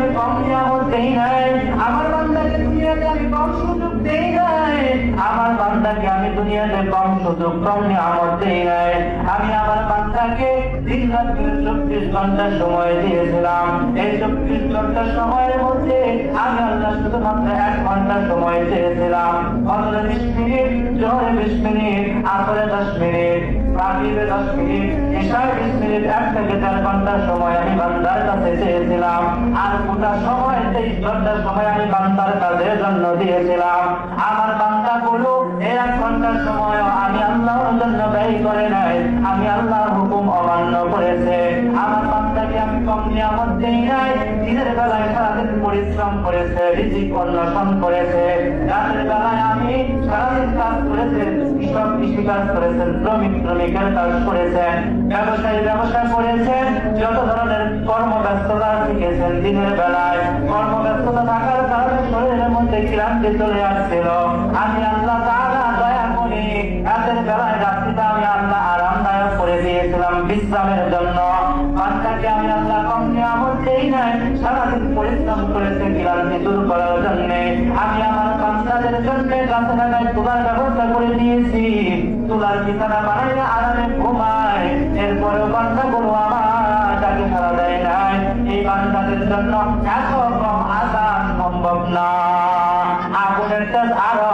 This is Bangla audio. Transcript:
আমি কম নিয়ামত দেই নাই, আমার বান্দাকে দুনিয়াতে আমি কম সুযোগ দেই নাই, আমার বান্দাকে আমি দুনিয়াতে কম সুযোগ কম নিয়ামত দেই নাই। আমি আমার বান্দাকে দিন রাত 24 ঘন্টা সময় দিয়েছিলাম। এই 24 ঘন্টা সময়ের মধ্যে আমি আল্লাহ শুধুমাত্র 1 ঘন্টা সময় চেয়েছিলাম। ফজরে 20 মিনিট, জোহরে 20 মিনিট, আসরে 10 মিনিট, মাগরিবে 10 মিনিট, ইশায় 20 মিনিট, 1 থেকে 4 ঘন্টা সময় আমি বান্দার কাছে চেয়েছিলাম। আর গোটা সময় 23 ঘন্টা সময় আমি বান্দার কাজের জন্য দিয়েছিলাম। আমার বান্দাগুলো এই 1 ঘন্টার সময় আমি আল্লাহর জন্য ব্যয় করে নাই, আমি আল্লাহর হুকুম অমান্য করেছে। আমার বান্দাকে আমি কম নিয়ামত দেই নাই। দিনের বেলায় সারাদিন পরিশ্রম করেছে, রিজিক অন্বেষণ করেছে। রাতের বেলায় আমি সারাদিন কাজ করেছে, কৃষক কৃষি কাজ করেছেন, শ্রমিক শ্রমিকের কাজ করেছেন, ব্যবসায়ী ব্যবসা করেছেন, যত ধরনের কর্মব্যস্ততা শিখেছেন। দিনের বেলায় কর্মব্যস্ততা থাকার কারণে শরীরের মধ্যে ক্লান্তি চলে আসছিল। আমি আল্লাহ তাআলা দয়া করে রাতের বেলায় রাত্রিটা আমি আল্লাহ আরামদায়ক করে দিয়েছিলাম বিশ্রামের জন্য। বান্দাকে আমি আল্লাহ কম নিয়ামত দেই নাই, সারাদিন পরিশ্রম করেছে ক্লান্তি দূর করার জন্য। আমি আমার বান্দাদের জন্য গাছে লাগায় তোলার ব্যবস্থা করে দিয়েছি, তোলার বিছানা বানাইলে আরামে ঘুমায়। এরপরেও বান্দাগুলো আমার ডাকে সাড়া দেয় নাই। এই বান্দাদের জন্য এত কম আযাব সম্ভব না। আগুনের তেজ আরো